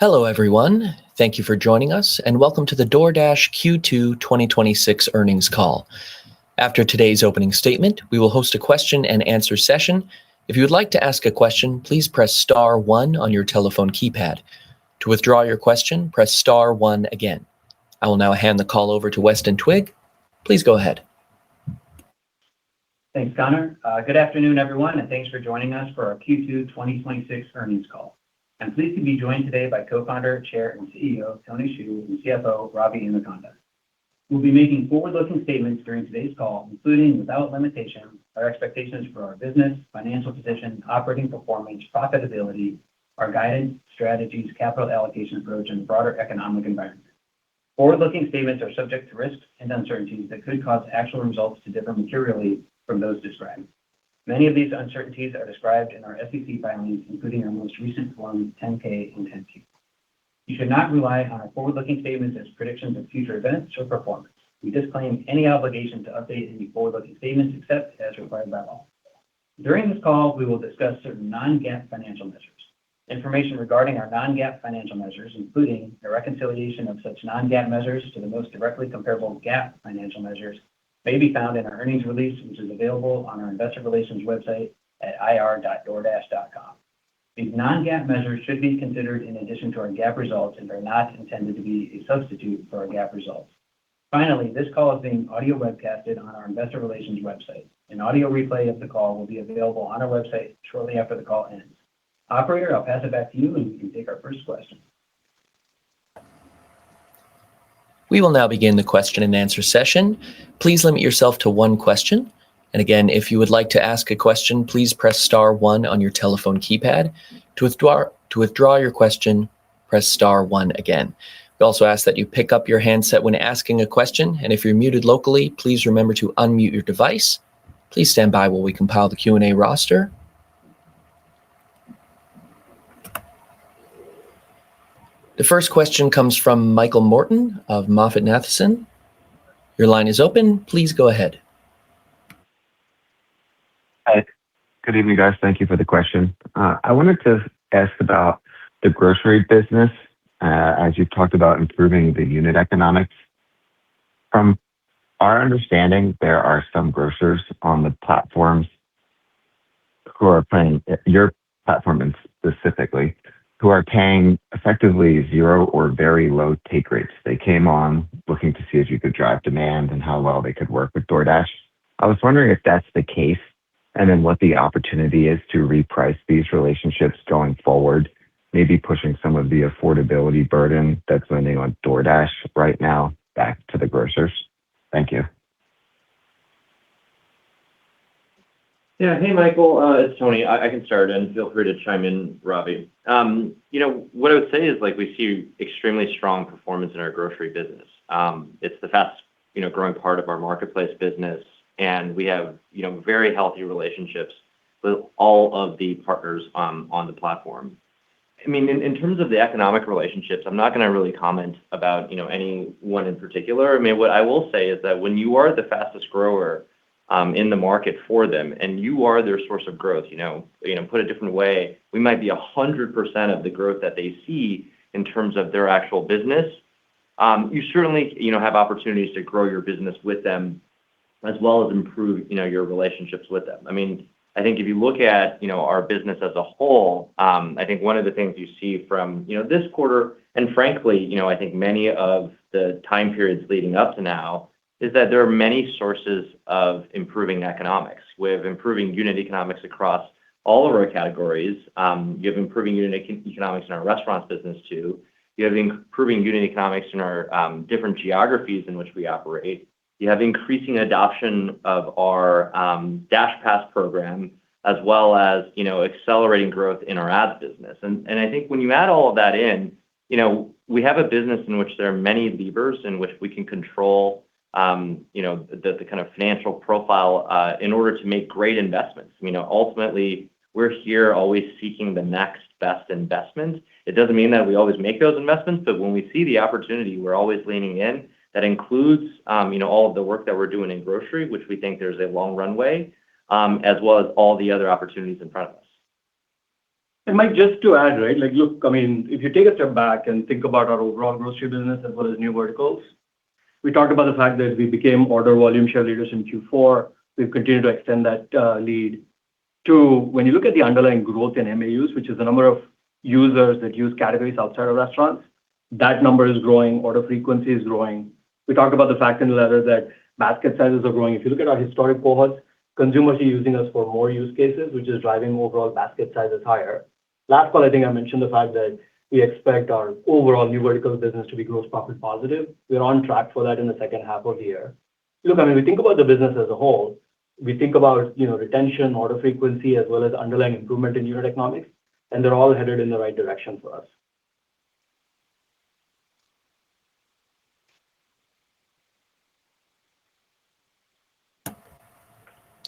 Hello, everyone. Thank you for joining us, and welcome to the DoorDash Q2 2026 earnings call. After today's opening statement, we will host a question and answer session. If you would like to ask a question, please press star 1 on your telephone keypad. To withdraw your question, press star 1 again. I will now hand the call over to Weston Twigg. Please go ahead. Thanks, Connor. Good afternoon, everyone, and thanks for joining us for our Q2 2026 earnings call. I'm pleased to be joined today by Co-founder, Chair, and CEO, Tony Xu, and CFO, Ravi Inukonda. We'll be making forward-looking statements during today's call, including, without limitation, our expectations for our business, financial position, operating performance, profitability, our guidance, strategies, capital allocation approach, and the broader economic environment. Forward-looking statements are subject to risks and uncertainties that could cause actual results to differ materially from those described. Many of these uncertainties are described in our SEC filings, including our most recent Form 10-K and 10-Q. You should not rely on our forward-looking statements as predictions of future events or performance. We disclaim any obligation to update any forward-looking statements except as required by law. During this call, we will discuss certain non-GAAP financial measures. Information regarding our non-GAAP financial measures, including a reconciliation of such non-GAAP measures to the most directly comparable GAAP financial measures, may be found in our earnings release, which is available on our investor relations website at ir.doordash.com. These non-GAAP measures should be considered in addition to our GAAP results and are not intended to be a substitute for our GAAP results. Finally, this call is being audio webcasted on our investor relations website. An audio replay of the call will be available on our website shortly after the call ends. Operator, I'll pass it back to you, and we can take our first question. We will now begin the question and answer session. Please limit yourself to one question. And again, if you would like to ask a question, please press star 1 on your telephone keypad. To withdraw your question, press star 1 again. We also ask that you pick up your handset when asking a question, and if you're muted locally, please remember to unmute your device. Please stand by while we compile the Q&A roster. The first question comes from Michael Morton of MoffettNathanson. Your line is open. Please go ahead. Hi. Good evening, guys. Thank you for the question. I wanted to ask about the grocery business, as you've talked about improving the unit economics. From our understanding, there are some grocers on the platforms who are paying, your platform specifically, who are paying effectively 0 or very low take rates. They came on looking to see if you could drive demand and how well they could work with DoorDash. I was wondering if that's the case, and then what the opportunity is to reprice these relationships going forward, maybe pushing some of the affordability burden that's landing on DoorDash right now back to the grocers. Thank you. Yeah. Hey, Michael. It's Tony. I can start, and feel free to chime in, Ravi. What I would say is we see extremely strong performance in our grocery business. It's the fastest growing part of our marketplace business, and we have very healthy relationships with all of the partners on the platform. I mean, in terms of the economic relationships, I'm not going to really comment about any one in particular. I mean, what I will say is that when you are the fastest grower in the market for them, and you are their source of growth, put a different way, we might be 100% of the growth that they see in terms of their actual business. You certainly have opportunities to grow your business with them, as well as improve your relationships with them. I mean, I think if you look at our business as a whole, I think one of the things you see from this quarter, and frankly, I think many of the time periods leading up to now, is that there are many sources of improving economics. We have improving unit economics across all of our categories. You have improving unit economics in our restaurants business too. You have improving unit economics in our different geographies in which we operate. You have increasing adoption of our DashPass program, as well as accelerating growth in our ads business. And I think when you add all of that in, we have a business in which there are many levers in which we can control the kind of financial profile in order to make great investments. Ultimately, we're here always seeking the next best investment. It doesn't mean that we always make those investments, but when we see the opportunity, we're always leaning in. That includes all of the work that we're doing in grocery, which we think there's a long runway, as well as all the other opportunities in front of us. Mike, just to add, right? Like, look, I mean, if you take a step back and think about our overall grocery business as well as new verticals, we talked about the fact that we became order volume share leaders in Q4. We've continued to extend that lead. Two, when you look at the underlying growth in MAUs, which is the number of users that use categories outside of restaurants, that number is growing, order frequency is growing. We talked about the fact in the letter that basket sizes are growing. If you look at our historic cohorts, consumers are using us for more use cases, which is driving overall basket sizes higher. Last call, I think I mentioned the fact that we expect our overall new verticals business to be gross profit positive. We're on track for that in the second half of the year. Look, I mean, we think about the business as a whole. We think about, retention, order frequency, as well as underlying improvement in unit economics, and they're all headed in the right direction for us.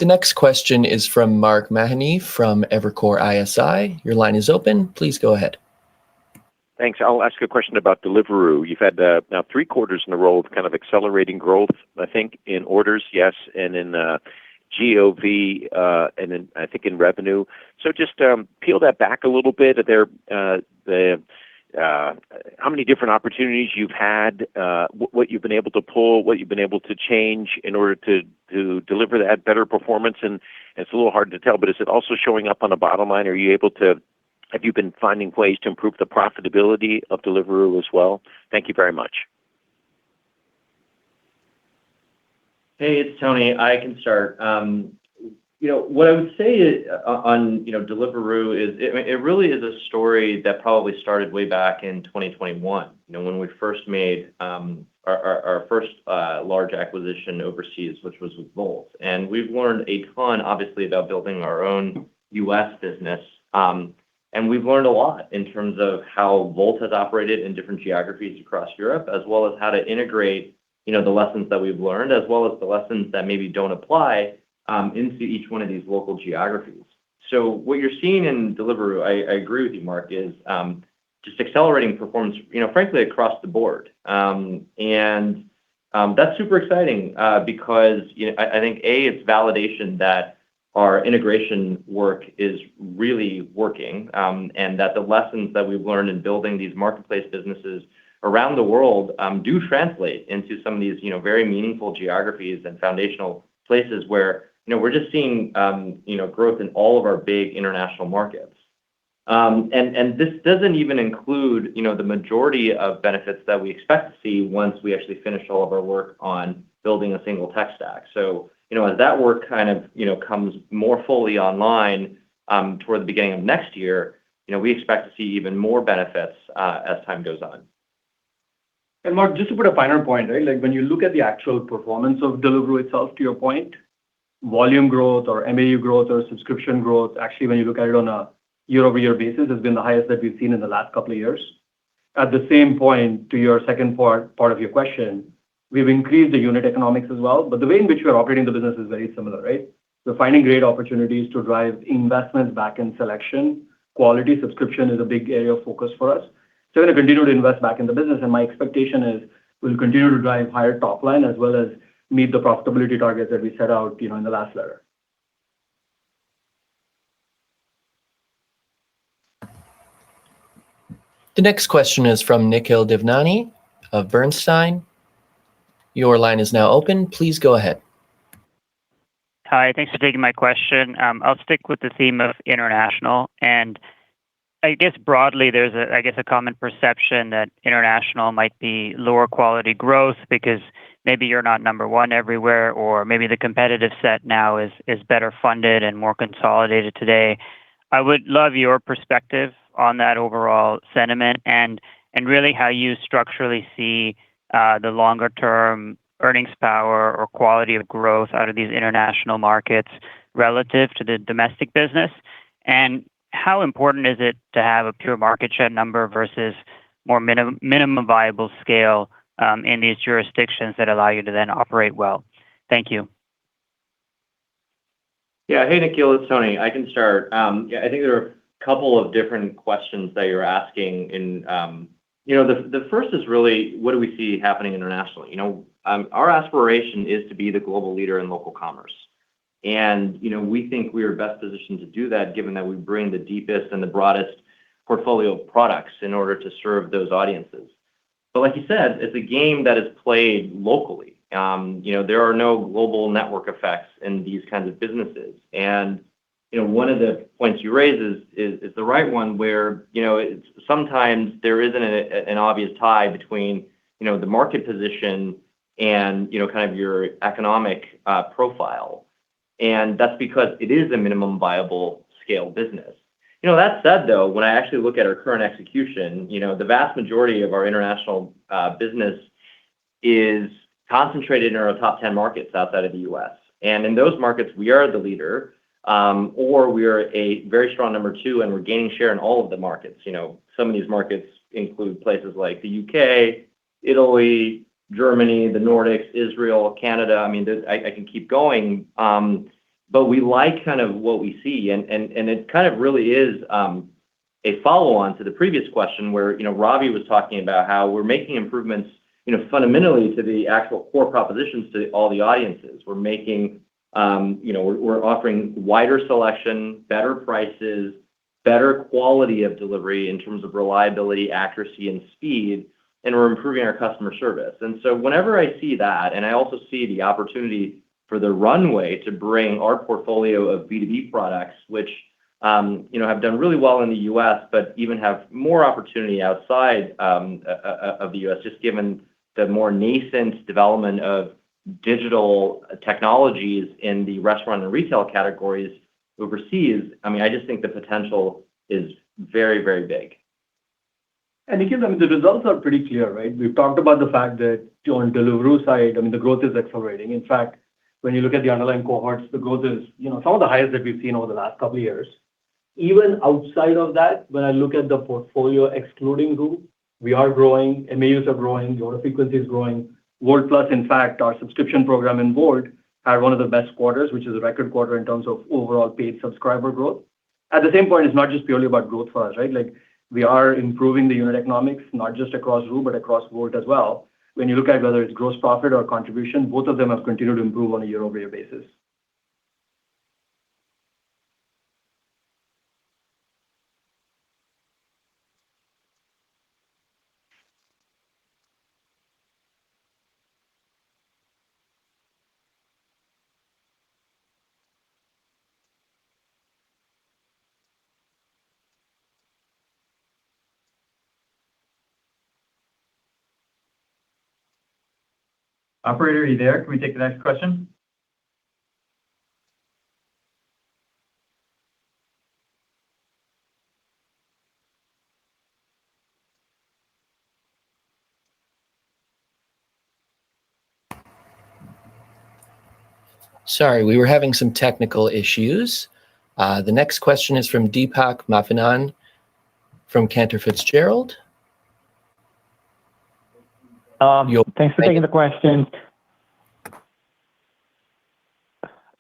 The next question is from Mark Mahaney from Evercore ISI. Your line is open. Please go ahead. Thanks. I'll ask a question about Deliveroo. You've had now 3 quarters in a row of kind of accelerating growth, I think, in orders, yes, and in GOV, and then I think in revenue. So just peel that back a little bit. Are there how many different opportunities you've had, what you've been able to pull, what you've been able to change in order to deliver that better performance? And it's a little hard to tell, but is it also showing up on the bottom line? Have you been finding ways to improve the profitability of Deliveroo as well? Thank you very much. Hey, it's Tony. I can start. What I would say on Deliveroo is it really is a story that probably started way back in 2021. When we first made our first large acquisition overseas, which was with Volt, and we've learned a ton, obviously, about building our own U.S. business. And we've learned a lot in terms of how Volt has operated in different geographies across Europe, as well as how to integrate, the lessons that we've learned, as well as the lessons that maybe don't apply into each one of these local geographies. So what you're seeing in Deliveroo, I agree with you, Mark, is just accelerating performance, frankly, across the board. And that's super exciting because I think, it's validation that our integration work is really working, and that the lessons that we've learned in building these marketplace businesses around the world do translate into some of these, very meaningful geographies and foundational places where, we're just seeing, growth in all of our big international markets. And this doesn't even include, the majority of benefits that we expect to see once we actually finish all of our work on building a single tech stack. So, as that work kind of, comes more fully online toward the beginning of next year, we expect to see even more benefits as time goes on. And Mark, just to put a finer point, right? Like when you look at the actual performance of Deliveroo itself, to your point, volume growth or MAU growth or subscription growth, actually, when you look at it on a year-over-year basis, has been the highest that we've seen in the last couple of years. At the same point, to your second part of your question, we've increased the unit economics as well, but the way in which we're operating the business is very similar, right? We're finding great opportunities to drive investments back in selection. Quality subscription is a big area of focus for us. So we're going to continue to invest back in the business, and my expectation is we'll continue to drive higher top line as well as meet the profitability targets that we set out, in the last letter. The next question is from Nikhil Devnani of Bernstein. Your line is now open. Please go ahead. Hi, thanks for taking my question. I'll stick with the theme of international. And I guess broadly, there's a common perception that international might be lower quality growth because maybe you're not number one everywhere, or maybe the competitive set now is better funded and more consolidated today. I would love your perspective on that overall sentiment and really how you structurally see the longer term earnings power or quality of growth out of these international markets relative to the domestic business. And how important is it to have a pure market share number versus more minimum viable scale in these jurisdictions that allow you to then operate well? Thank you. Yeah. Hey, Nikhil, it's Tony. I can start. I think there are a couple of different questions that you're asking. The first is really, what do we see happening internationally? Our aspiration is to be the global leader in local commerce. And, we think we are best positioned to do that given that we bring the deepest and the broadest portfolio of products in order to serve those audiences. But like you said, it's a game that is played locally. There are no global network effects in these kinds of businesses. And, one of the points you raise is the right one where, sometimes there isn't an obvious tie between, the market position and, kind of your economic profile. And that's because it is a minimum viable scale business. That said, though, when I actually look at our current execution, the vast majority of our international business is concentrated in our top 10 markets outside of the U.S. And in those markets, we are the leader, or we are a very strong number two, and we're gaining share in all of the markets. Some of these markets include places like the UK, Italy, Germany, the Nordics, Israel, Canada. I mean, I can keep going. But we like kind of what we see, and it kind of really is a follow-on to the previous question where, Ravi was talking about how we're making improvements, fundamentally to the actual core propositions to all the audiences. We're making, we're offering wider selection, better prices, better quality of delivery in terms of reliability, accuracy, and speed, and we're improving our customer service. And so whenever I see that, and I also see the opportunity for the runway to bring our portfolio of B2B products, which have done really well in the U.S., but even have more opportunity outside of the U.S., just given the more nascent development of digital technologies in the restaurant and retail categories overseas. I mean, I just think the potential is very, very big. And Nikhil, the results are pretty clear, right? We've talked about the fact that on Deliveroo side, the growth is accelerating. In fact, when you look at the underlying cohorts, the growth is, some of the highest that we've seen over the last couple of years. Even outside of that, when I look at the portfolio excluding Roo, we are growing, MAUs are growing, the order frequency is growing. Volt Plus, in fact, our subscription program in Volt had one of the best quarters, which is a record quarter in terms of overall paid subscriber growth. At the same point, it's not just purely about growth for us, right? Like, we are improving the unit economics, not just across Roo, but across Volt as well. When you look at whether it's gross profit or contribution, both of them have continued to improve on a year-over-year basis. Operator, are you there? Can we take the next question? Sorry, we were having some technical issues. The next question is from Deepak Mathanan from Cantor Fitzgerald. Thanks for taking the question.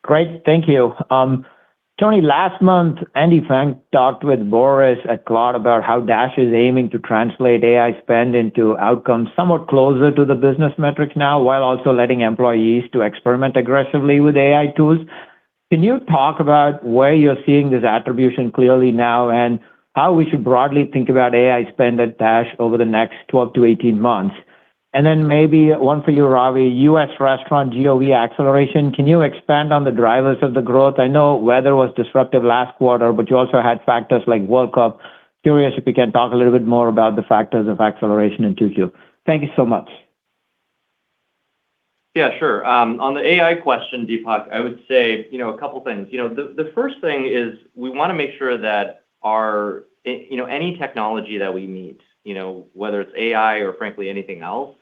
Great, thank you. Tony, last month, Andy Frank talked with Boris at Claude about how Dash is aiming to translate AI spend into outcomes somewhat closer to the business metrics now, while also letting employees to experiment aggressively with AI tools. Can you talk about where you're seeing this attribution clearly now and how we should broadly think about AI spend at Dash over the next 12 to 18 months? And then maybe one for you, Ravi, U.S. restaurant GOV acceleration. Can you expand on the drivers of the growth? I know weather was disruptive last quarter, but you also had factors like World Cup. Curious if you can talk a little bit more about the factors of acceleration in 2Q. Thank you so much. Yeah, sure. On the AI question, Deepak, I would say, a couple things. The first thing is we want to make sure that our, any technology that we meet, whether it's AI or frankly anything else,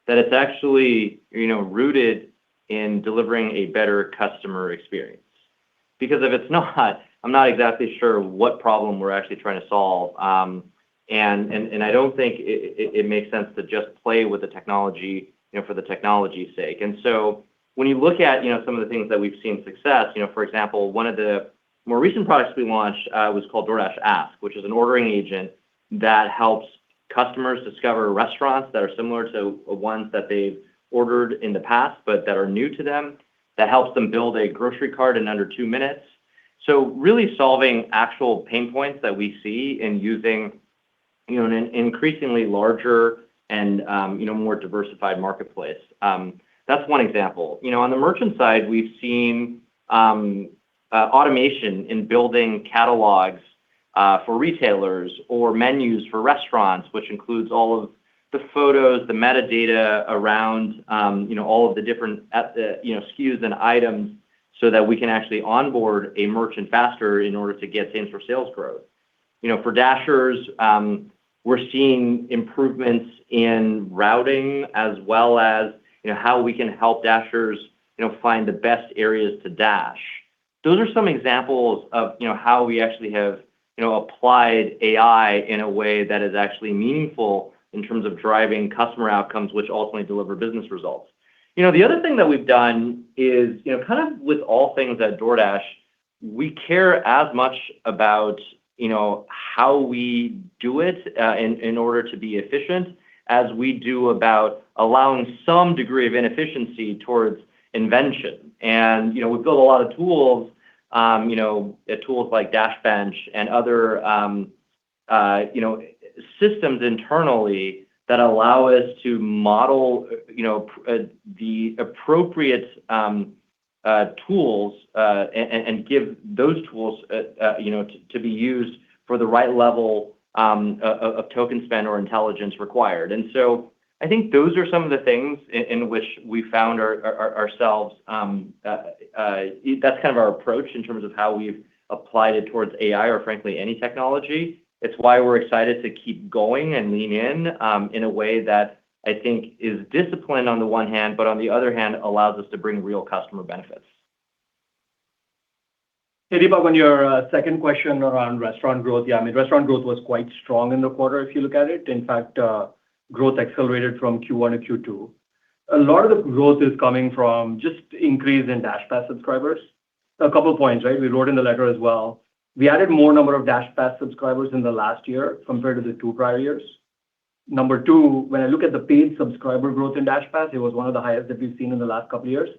that it's actually, rooted in delivering a better customer experience. Because if it's not, I'm not exactly sure what problem we're actually trying to solve. And I don't think it makes sense to just play with the technology, for the technology's sake. And so when you look at, some of the things that we've seen success, for example, one of the more recent products we launched was called DoorDash Ask, which is an ordering agent that helps customers discover restaurants that are similar to ones that they've ordered in the past, but that are new to them, that helps them build a grocery cart in under 2 minutes. So really solving actual pain points that we see in using, an increasingly larger and, more diversified marketplace. That's one example. On the merchant side, we've seen automation in building catalogs for retailers or menus for restaurants, which includes all of the photos, the metadata around, all of the different, SKUs and items so that we can actually onboard a merchant faster in order to get same-store sales growth. For Dashers, we're seeing improvements in routing as well as, how we can help Dashers, find the best areas to dash. Those are some examples of, how we actually have, applied AI in a way that is actually meaningful in terms of driving customer outcomes, which ultimately deliver business results. The other thing that we've done is, kind of with all things at DoorDash, we care as much about, how we do it in order to be efficient as we do about allowing some degree of inefficiency towards invention. And, we've built a lot of tools, tools like Dashbench and other, systems internally that allow us to model, the appropriate tools and give those tools, to be used for the right level of token spend or intelligence required. And so I think those are some of the things in which we found ourselves. That's kind of our approach in terms of how we've applied it towards AI or frankly any technology. It's why we're excited to keep going and lean in a way that I think is disciplined on the one hand, but on the other hand, allows us to bring real customer benefits. Hey, Deepak, on your second question around restaurant growth, restaurant growth was quite strong in the quarter if you look at it. In fact, growth accelerated from Q1 to Q2. A lot of the growth is coming from just increase in DashPass subscribers. A couple of points, right? We wrote in the letter as well. We added more number of DashPass subscribers in the last year compared to the 2 prior years. Number 2, when I look at the paid subscriber growth in DashPass, it was one of the highest that we've seen in the last couple of years.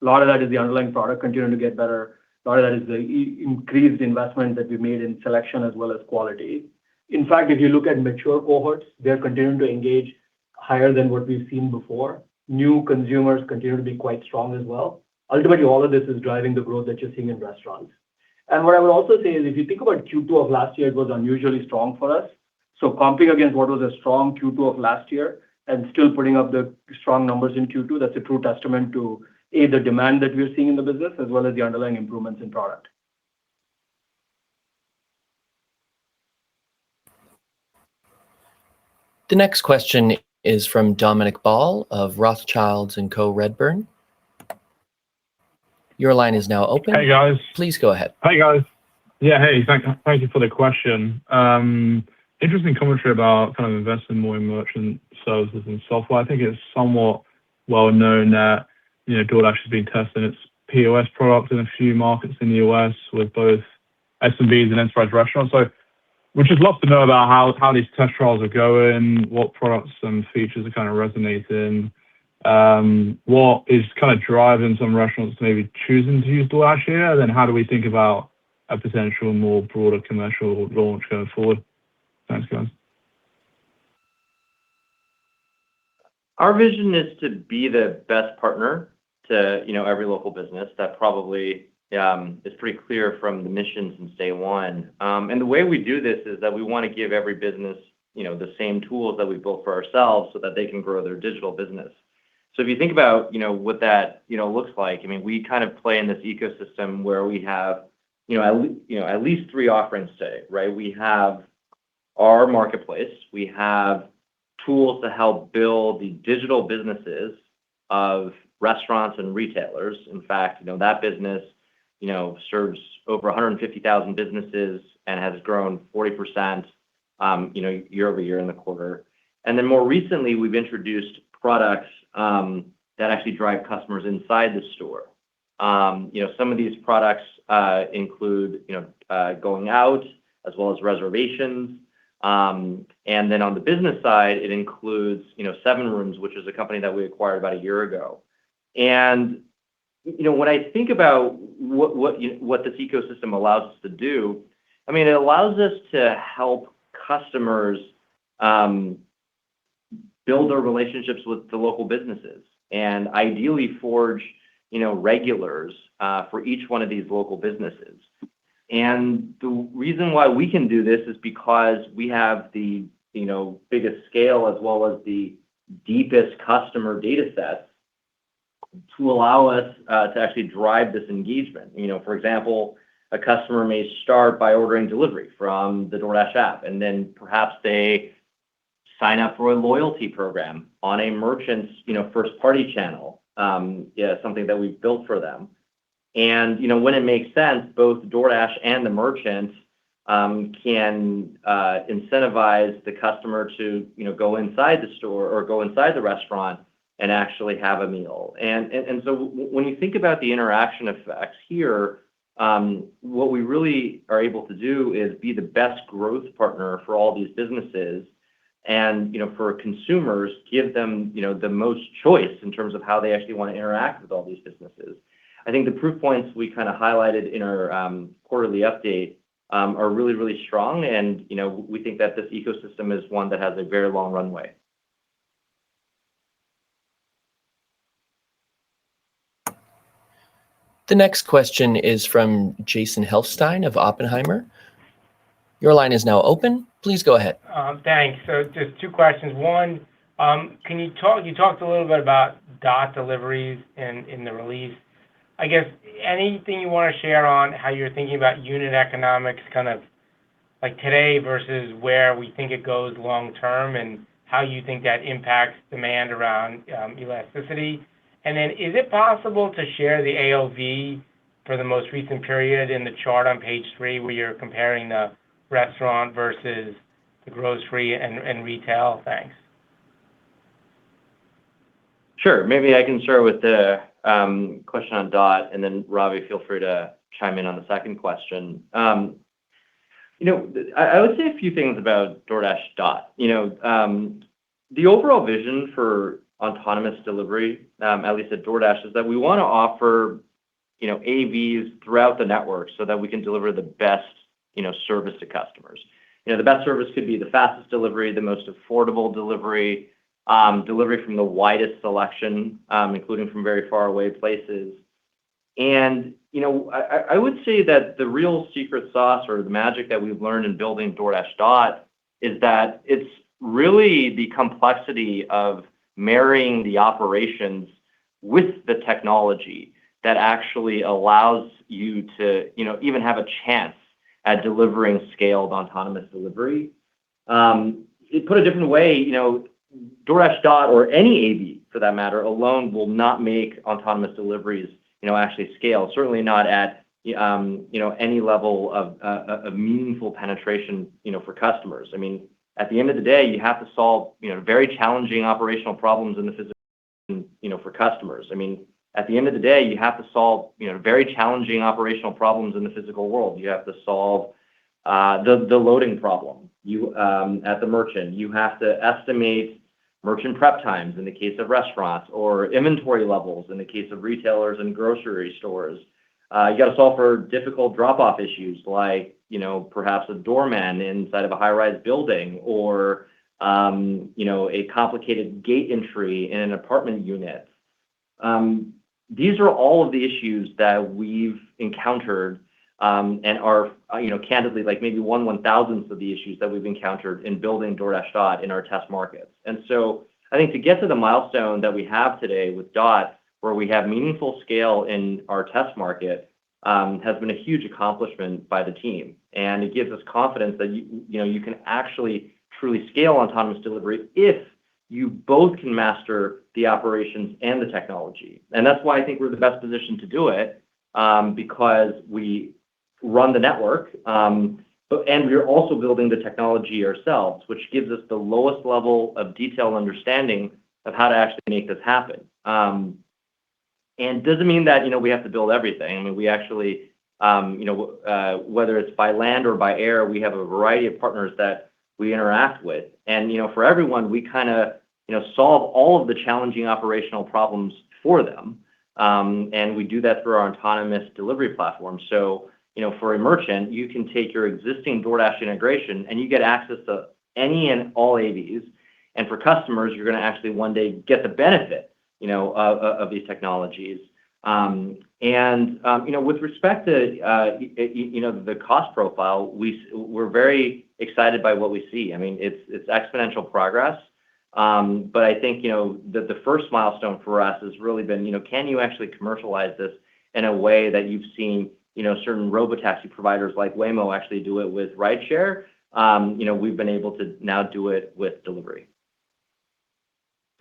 A lot of that is the underlying product continuing to get better. A lot of that is the increased investment that we made in selection as well as quality. In fact, if you look at mature cohorts, they're continuing to engage higher than what we've seen before. New consumers continue to be quite strong as well. Ultimately, all of this is driving the growth that you're seeing in restaurants. And what I would also say is if you think about Q2 of last year, it was unusually strong for us. So comping against what was a strong Q2 of last year and still putting up the strong numbers in Q2, that's a true testament to the demand that we're seeing in the business as well as the underlying improvements in product. The next question is from Dominic Ball of Rothschilds & Co. Redburn. Your line is now open. Hey, guys. Please go ahead. Hey, guys. Yeah, hey, thank you for the question. Interesting commentary about kind of investing more in merchant services and software. I think it's somewhat well known that, DoorDash has been testing its POS product in a few markets in the US with both SMBs and enterprise restaurants. So we'd just love to know about how these test trials are going, what products and features are kind of resonating, what is kind of driving some restaurants to maybe choosing to use DoorDash here, and then how do we think about a potential more broader commercial launch going forward? Thanks, guys. Our vision is to be the best partner to, every local business. That probably is pretty clear from the mission since day one. And the way we do this is that we want to give every business, the same tools that we built for ourselves so that they can grow their digital business. So if you think about, what that, looks like, we kind of play in this ecosystem where we have, at least 3 offerings today, right? We have our marketplace. We have tools to help build the digital businesses of restaurants and retailers. In fact, that business, serves over 150,000 businesses and has grown 40%, year over year in the quarter. And then more recently, we've introduced products that actually drive customers inside the store. Some of these products include, going out as well as reservations. And then on the business side, it includes, 7 Rooms, which is a company that we acquired about a year ago. And, when I think about what this ecosystem allows us to do, I mean, it allows us to help customers build their relationships with the local businesses and ideally forge, regulars for each one of these local businesses. And the reason why we can do this is because we have the, biggest scale as well as the deepest customer data sets to allow us to actually drive this engagement. For example, a customer may start by ordering delivery from the DoorDash app, and then perhaps they sign up for a loyalty program on a merchant's, first-party channel, something that we've built for them. And, when it makes sense, both DoorDash and the merchant can incentivize the customer to, go inside the store or go inside the restaurant and actually have a meal. And so when you think about the interaction effects here, what we really are able to do is be the best growth partner for all these businesses and, for consumers, give them, the most choice in terms of how they actually want to interact with all these businesses. I think the proof points we kind of highlighted in our quarterly update are really, really strong. And, we think that this ecosystem is one that has a very long runway. The next question is from Jason Helfstein of Oppenheimer. Your line is now open. Please go ahead. Thanks. So just two questions. One, you talked a little bit about DOT deliveries in the release. I guess anything you want to share on how you're thinking about unit economics kind of like today versus where we think it goes long term and how you think that impacts demand around elasticity? And then is it possible to share the AOV for the most recent period in the chart on page 3 where you're comparing the restaurant versus the grocery and retail? Thanks. Sure. Maybe I can start with the question on DOT, and then Ravi, feel free to chime in on the second question. I would say a few things about DoorDash DOT. The overall vision for autonomous delivery, at least at DoorDash, is that we want to offer, AVs throughout the network so that we can deliver the best, service to customers. The best service could be the fastest delivery, the most affordable delivery, delivery from the widest selection, including from very far away places. And, I would say that the real secret sauce or the magic that we've learned in building DoorDash DOT is that it's really the complexity of marrying the operations with the technology that actually allows you to, even have a chance at delivering scaled autonomous delivery. Put a different way, DoorDash DOT or any AV for that matter alone will not make autonomous deliveries, actually scale. Certainly not at, any level of meaningful penetration, for customers. I mean, at the end of the day, you have to solve, very challenging operational problems in the physical, for customers. I mean, at the end of the day, you have to solve, very challenging operational problems in the physical world. You have to solve the loading problem. At the merchant, you have to estimate merchant prep times in the case of restaurants or inventory levels in the case of retailers and grocery stores. You got to solve for difficult drop-off issues like, perhaps a doorman inside of a high-rise building or, a complicated gate entry in an apartment unit. These are all of the issues that we've encountered and are, candidly, like maybe 1/1000th of the issues that we've encountered in building DoorDash DOT in our test markets. And so I think to get to the milestone that we have today with DOT, where we have meaningful scale in our test market, has been a huge accomplishment by the team. And it gives us confidence that, you can actually truly scale autonomous delivery if you both can master the operations and the technology. And that's why I think we're the best position to do it, because we run the network, and we're also building the technology ourselves, which gives us the lowest level of detailed understanding of how to actually make this happen. And doesn't mean that, we have to build everything. I mean, we actually, whether it's by land or by air, we have a variety of partners that we interact with. And, for everyone, we kind of, solve all of the challenging operational problems for them. And we do that through our autonomous delivery platform. So, for a merchant, you can take your existing DoorDash integration and you get access to any and all AVs. And for customers, you're going to actually one day get the benefit, of these technologies. With respect to, the cost profile, we're very excited by what we see. I mean, it's exponential progress. But I think, the first milestone for us has really been, can you actually commercialize this in a way that you've seen, certain robotaxi providers like Waymo actually do it with rideshare? We've been able to now do it with delivery.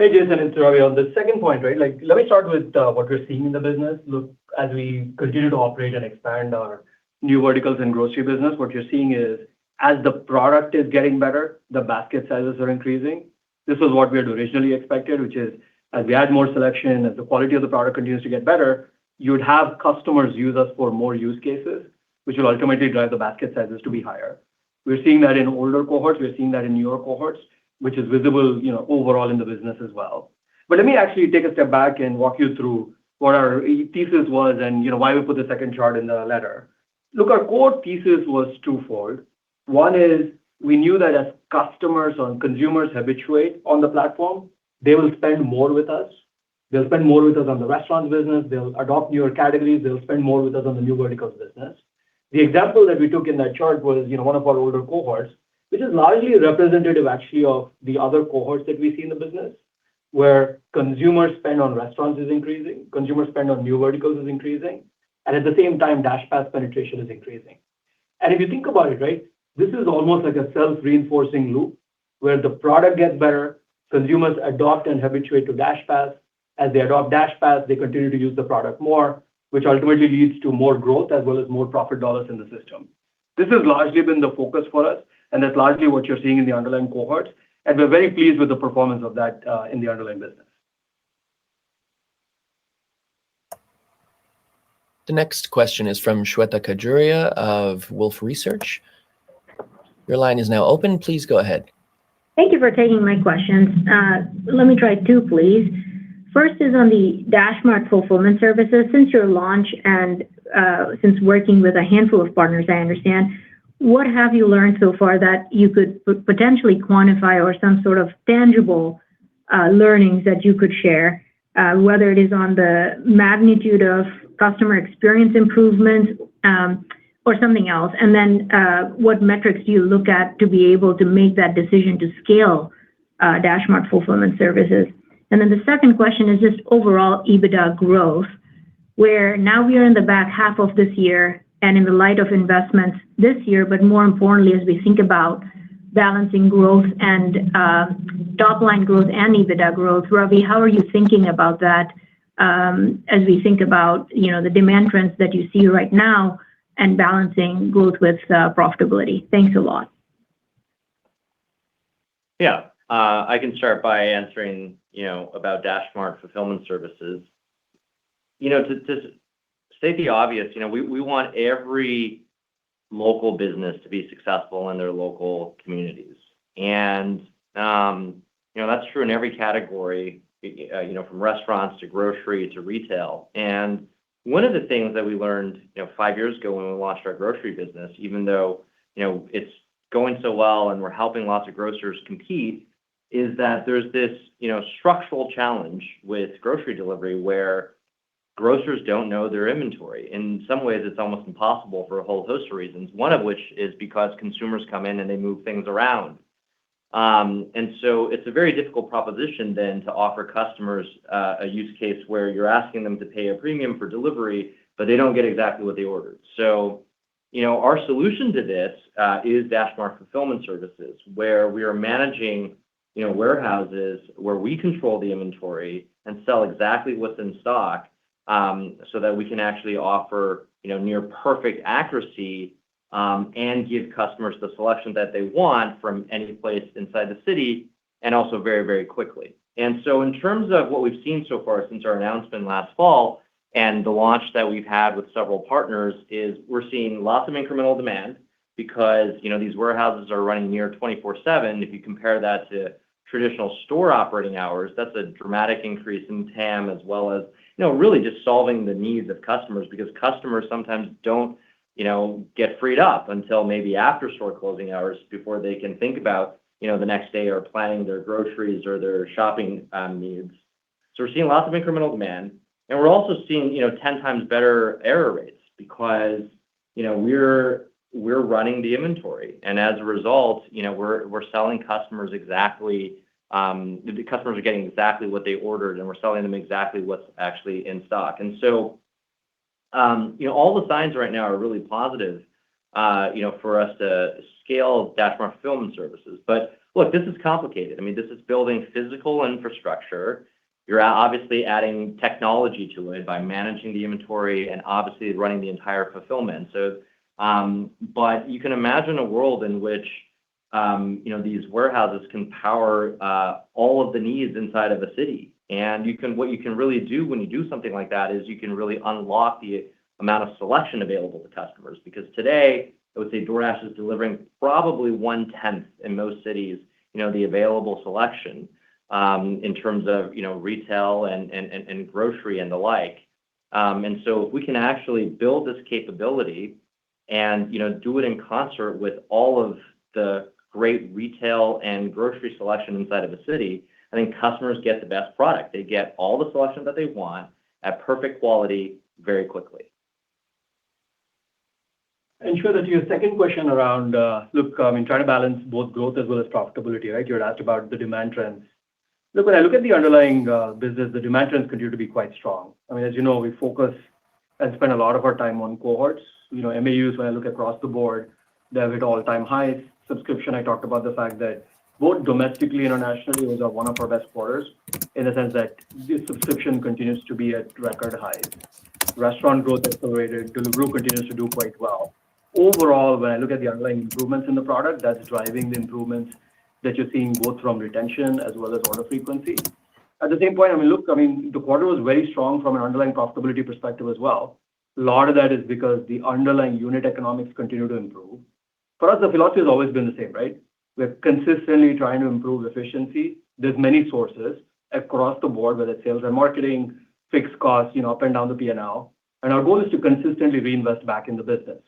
Hey, Jason, it's Ravi. On the second point, right? Let me start with what we're seeing in the business. Look, as we continue to operate and expand our new verticals and grocery business, what you're seeing is as the product is getting better, the basket sizes are increasing. This was what we had originally expected, which is as we add more selection, as the quality of the product continues to get better, you would have customers use us for more use cases, which will ultimately drive the basket sizes to be higher. We're seeing that in older cohorts. We're seeing that in newer cohorts, which is visible, overall in the business as well. But let me actually take a step back and walk you through what our thesis was and, why we put the second chart in the letter. Look, our core thesis was twofold. One is we knew that as customers or consumers habituate on the platform, they will spend more with us. They'll spend more with us on the restaurants business. They'll adopt newer categories. They'll spend more with us on the new verticals business. The example that we took in that chart was, one of our older cohorts, which is largely representative actually of the other cohorts that we see in the business, where consumer spend on restaurants is increasing, consumer spend on new verticals is increasing, and at the same time, DashPass penetration is increasing. And if you think about it, right, this is almost like a self-reinforcing loop where the product gets better, consumers adopt and habituate to DashPass. As they adopt DashPass, they continue to use the product more, which ultimately leads to more growth as well as more profit dollars in the system. This has largely been the focus for us, and that's largely what you're seeing in the underlying cohorts. And we're very pleased with the performance of that in the underlying business. The next question is from Shweta Khajuria of Wolfe Research. Your line is now open. Please go ahead. Thank you for taking my questions. Let me try two, please. First is on the DashMart fulfillment services. Since your launch and since working with a handful of partners, I understand, what have you learned so far that you could potentially quantify or some sort of tangible learnings that you could share, whether it is on the magnitude of customer experience improvements or something else? And then what metrics do you look at to be able to make that decision to scale DashMart fulfillment services? And then the second question is just overall EBITDA growth, where now we are in the back half of this year and in the light of investments this year, but more importantly, as we think about balancing growth and top line growth and EBITDA growth, Ravi, how are you thinking about that as we think about, the demand trends that you see right now and balancing growth with profitability? Thanks a lot. Yeah, I can start by answering, about DashMart fulfillment services. To state the obvious, we want every local business to be successful in their local communities. And, that's true in every category, from restaurants to grocery to retail. And one of the things that we learned, 5 years ago when we launched our grocery business, even though, it's going so well and we're helping lots of grocers compete, is that there's this, structural challenge with grocery delivery where grocers don't know their inventory. In some ways, it's almost impossible for a whole host of reasons, one of which is because consumers come in and they move things around. And so it's a very difficult proposition then to offer customers a use case where you're asking them to pay a premium for delivery, but they don't get exactly what they ordered. So, our solution to this is DashMart fulfillment services, where we are managing, warehouses where we control the inventory and sell exactly what's in stock, so that we can actually offer, near perfect accuracy, and give customers the selection that they want from any place inside the city, and also very, very quickly. And so in terms of what we've seen so far since our announcement last fall and the launch that we've had with several partners is we're seeing lots of incremental demand because, these warehouses are running near 24/7. If you compare that to traditional store operating hours, that's a dramatic increase in TAM as well as really just solving the needs of customers, because customers sometimes don't, get freed up until maybe after store closing hours before they can think about, the next day or planning their groceries or their shopping needs. So we're seeing lots of incremental demand, and we're also seeing, 10 times better error rates because, we're running the inventory. And as a result, we're selling customers exactly, the customers are getting exactly what they ordered, and we're selling them exactly what's actually in stock. And so, all the signs right now are really positive, for us to scale DashMart fulfillment services. But look, this is complicated. I mean, this is building physical infrastructure. You're obviously adding technology to it by managing the inventory and obviously running the entire fulfillment. So, but you can imagine a world in which, these warehouses can power all of the needs inside of a city. And what you can really do when you do something like that is you can really unlock the amount of selection available to customers. Because today, I would say DoorDash is delivering probably 1/10 in most cities, the available selection in terms of, retail and grocery and the like. And so if we can actually build this capability and, do it in concert with all of the great retail and grocery selection inside of a city, I think customers get the best product. They get all the selection that they want at perfect quality very quickly. And sure, that your second question around, trying to balance both growth as well as profitability, right? You had asked about the demand trends. Look, when I look at the underlying business, the demand trends continue to be quite strong. I mean, as you know, we focus and spend a lot of our time on cohorts. MAUs, when I look across the board, they're at all-time highs. Subscription, I talked about the fact that both domestically and internationally, those are one of our best quarters in the sense that the subscription continues to be at record highs. Restaurant growth accelerated. Deliveroo continues to do quite well. Overall, when I look at the underlying improvements in the product, that's driving the improvements that you're seeing both from retention as well as order frequency. At the same point, the quarter was very strong from an underlying profitability perspective as well. A lot of that is because the underlying unit economics continue to improve. For us, the philosophy has always been the same, right? We're consistently trying to improve efficiency. There's many sources across the board, whether it's sales and marketing, fixed costs, up and down the P&L. And our goal is to consistently reinvest back in the business.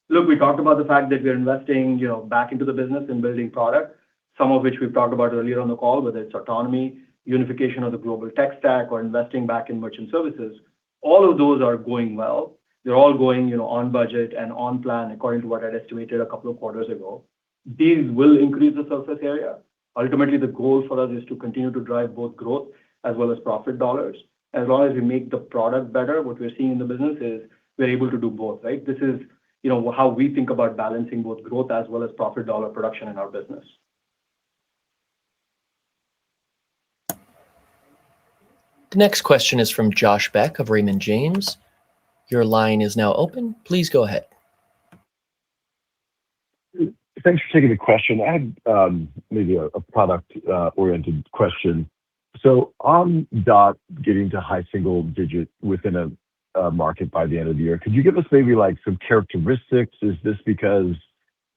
Look, we talked about the fact that we're investing, back into the business and building product, some of which we've talked about earlier on the call, whether it's autonomy, unification of the global tech stack, or investing back in merchant services. All of those are going well. They're all going, on budget and on plan according to what I'd estimated a couple of quarters ago. These will increase the surface area. Ultimately, the goal for us is to continue to drive both growth as well as profit dollars. As long as we make the product better, what we're seeing in the business is we're able to do both, right? This is, how we think about balancing both growth as well as profit dollar production in our business. The next question is from Josh Beck of Raymond James. Your line is now open. Please go ahead. Thanks for taking the question. I had maybe a product-oriented question. So on Dot getting to high single digit within a market by the end of the year, could you give us maybe like some characteristics? Is this because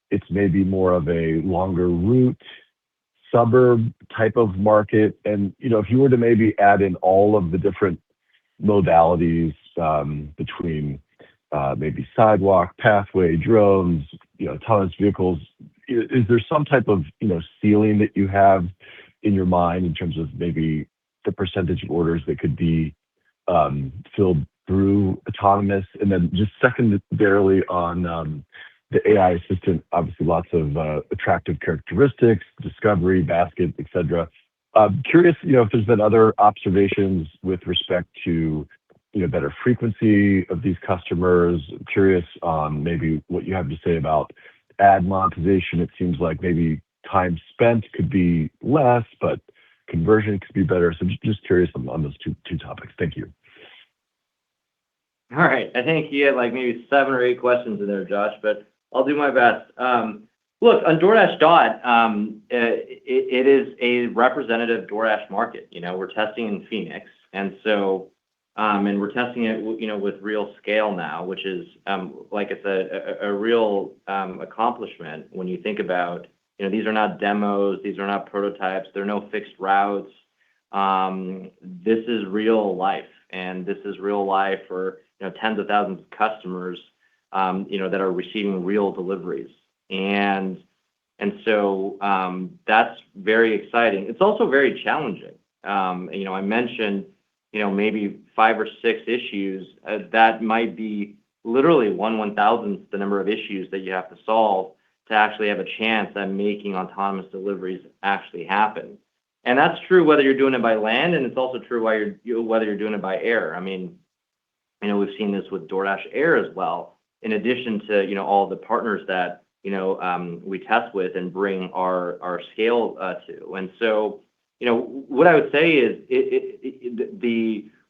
it's maybe more of a longer route, suburb type of market? And, if you were to maybe add in all of the different modalities between maybe sidewalk, pathway, drones, autonomous vehicles, is there some type of, ceiling that you have in your mind in terms of maybe the percentage of orders that could be filled through autonomous? And then just secondarily on the AI assistant, obviously lots of attractive characteristics, discovery, basket, et cetera. Curious, if there's been other observations with respect to, better frequency of these customers. Curious on maybe what you have to say about ad monetization. It seems like maybe time spent could be less, but conversion could be better. So just curious on those two topics. Thank you. All right. I think you had like maybe 7 or 8 questions in there, Josh, but I'll do my best. Look, on DoorDash Dot, it is a representative DoorDash market. We're testing in Phoenix, and so and we're testing it, with real scale now, which is like I said, a real accomplishment when you think about, these are not demos, these are not prototypes, there are no fixed routes. This is real life, and this is real life for tens of thousands of customers that are receiving real deliveries. So that's very exciting. It's also very challenging. I mentioned maybe 5 or 6 issues that might be literally 1/1000th the number of issues that you have to solve to actually have a chance at making autonomous deliveries actually happen. And that's true whether you're doing it by land, and it's also true whether you're doing it by air. I mean, we've seen this with DoorDash Air as well, in addition to all the partners that we test with and bring our scale to. And so what I would say is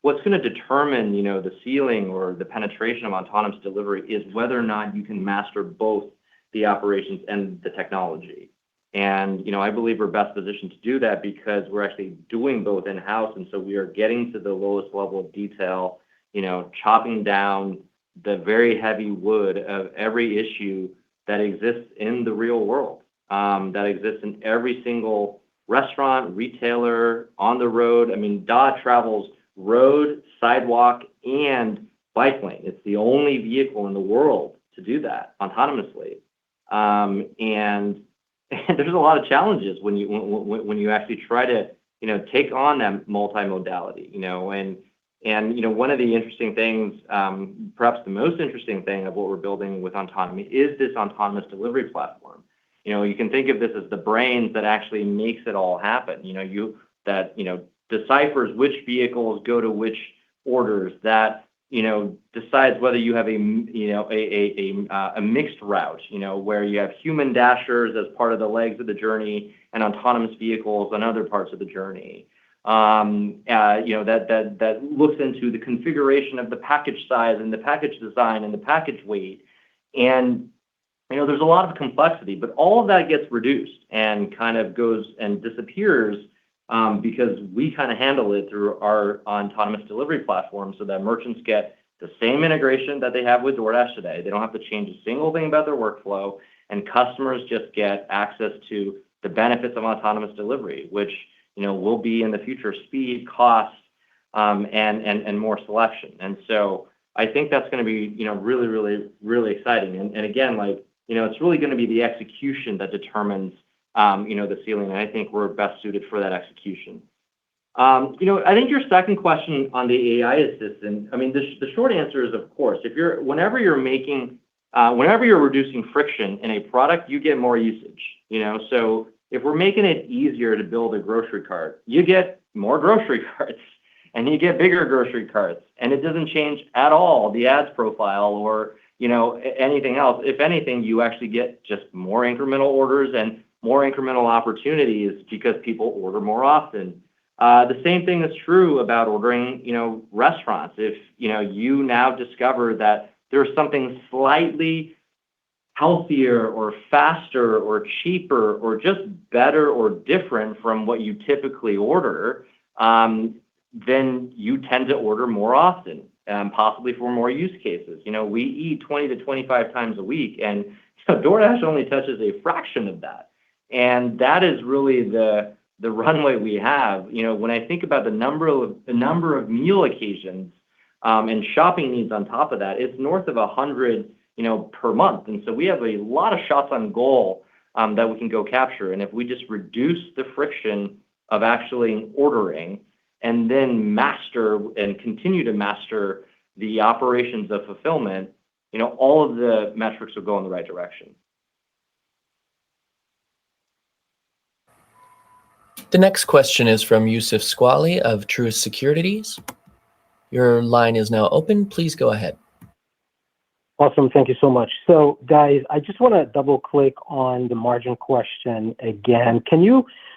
what's going to determine the ceiling or the penetration of autonomous delivery is whether or not you can master both the operations and the technology. And I believe we're best positioned to do that because we're actually doing both in-house, and so we are getting to the lowest level of detail, chopping down the very heavy wood of every issue that exists in the real world, that exists in every single restaurant, retailer, on the road. I mean, DOT travels road, sidewalk, and bike lane. It's the only vehicle in the world to do that autonomously. And there's a lot of challenges when you actually try to take on that multimodality. And one of the interesting things, perhaps the most interesting thing of what we're building with autonomy is this autonomous delivery platform. You can think of this as the brains that actually makes it all happen. That deciphers which vehicles go to which orders, that decides whether you have a mixed route, where you have human dashers as part of the legs of the journey and autonomous vehicles on other parts of the journey. That looks into the configuration of the package size and the package design and the package weight. And there's a lot of complexity, but all of that gets reduced and kind of goes and disappears because we kind of handle it through our autonomous delivery platform, so that merchants get the same integration that they have with DoorDash today. They don't have to change a single thing about their workflow, and customers just get access to the benefits of autonomous delivery, which will be in the future speed, cost, and more selection. And so I think that's going to be really, really, really exciting. And again, it's really going to be the execution that determines the ceiling, and I think we're best suited for that execution. I think your second question on the AI assistant, I mean, the short answer is, of course, whenever you're reducing friction in a product, you get more usage. So if we're making it easier to build a grocery cart, you get more grocery carts, and you get bigger grocery carts, and it doesn't change at all the ads profile or anything else. If anything, you actually get just more incremental orders and more incremental opportunities because people order more often. The same thing is true about ordering, restaurants. If, you now discover that there's something slightly healthier or faster or cheaper or just better or different from what you typically order, then you tend to order more often, possibly for more use cases. We eat 20 to 25 times a week, and DoorDash only touches a fraction of that. And that is really the runway we have. When I think about the number of meal occasions and shopping needs on top of that, it's north of 100 per month. And so we have a lot of shots on goal that we can go capture. And if we just reduce the friction of actually ordering and then master and continue to master the operations of fulfillment, all of the metrics will go in the right direction. The next question is from Youssef Squali of Truist Securities. Your line is now open. Please go ahead. Awesome. Thank you so much. So, guys, I just want to double click on the margin question again.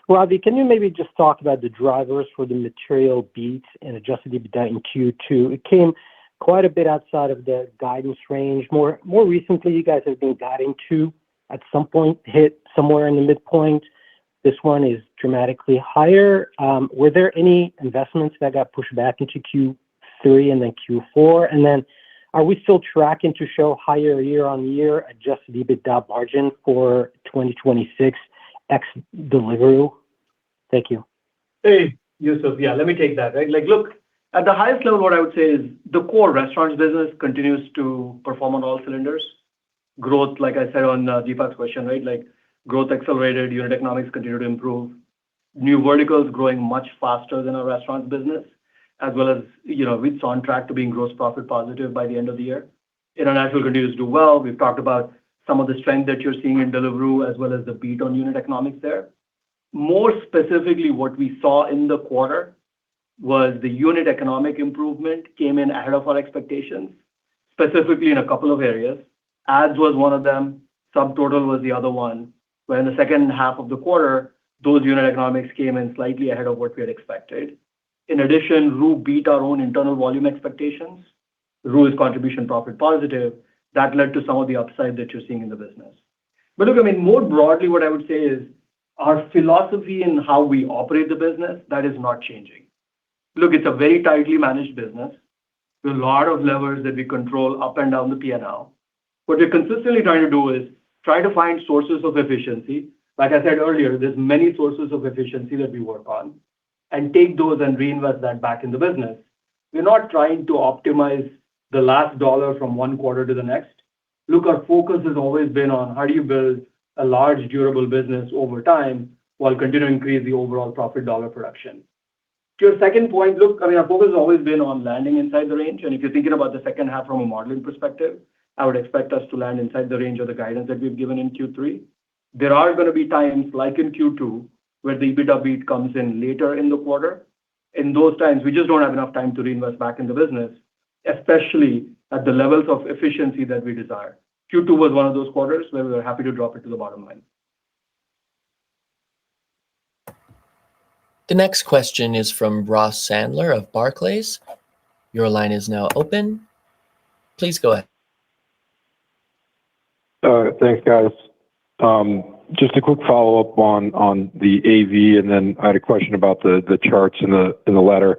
Ravi, can you maybe just talk about the drivers for the material beats and adjusted EBITDA in Q2? It came quite a bit outside of the guidance range. More recently, you guys have been guiding to, at some point, hit somewhere in the midpoint. This one is dramatically higher. Were there any investments that got pushed back into Q3 and then Q4? And then are we still tracking to show higher year-on-year adjusted EBITDA margin for 2026 ex Deliveroo? Thank you. Hey, Yusuf. Yeah, let me take that. Right? Look, At the highest level, what I would say is the core restaurants business continues to perform on all cylinders. Growth, like I said on Deepak's question, right? Like growth accelerated, unit economics continue to improve. New verticals growing much faster than our restaurants business, as well as, it's on track to being gross profit positive by the end of the year. International continues to do well. We've talked about some of the strength that you're seeing in Deliveroo, as well as the beat on unit economics there. More specifically, what we saw in the quarter was the unit economic improvement came in ahead of our expectations, specifically in a couple of areas. Ads was one of them, subtotal was the other one, where in the second half of the quarter, those unit economics came in slightly ahead of what we had expected. In addition, Roo beat our own internal volume expectations. Roo is contribution profit positive. That led to some of the upside that you're seeing in the business. Look, more broadly, what I would say is our philosophy in how we operate the business, that is not changing. Look, it's a very tightly managed business with a lot of levers that we control up and down the P&L. What we're consistently trying to do is try to find sources of efficiency. Like I said earlier, there's many sources of efficiency that we work on, and take those and reinvest that back in the business. We're not trying to optimize the last dollar from one quarter to the next. Look, our focus has always been on how do you build a large, durable business over time while continuing to increase the overall profit dollar production. To your second point, look, our focus has always been on landing inside the range. If you're thinking about the second half from a modeling perspective, I would expect us to land inside the range of the guidance that we've given in Q3. There are going to be times, like in Q2, where the EBITDA beat comes in later in the quarter. In those times, we just don't have enough time to reinvest back in the business, especially at the levels of efficiency that we desire. Q2 was one of those quarters where we were happy to drop it to the bottom line. The next question is from Ross Sandler of Barclays. Your line is now open. Please go ahead. Thanks, guys. Just a quick follow-up on the AV, and then I had a question about the charts in the letter.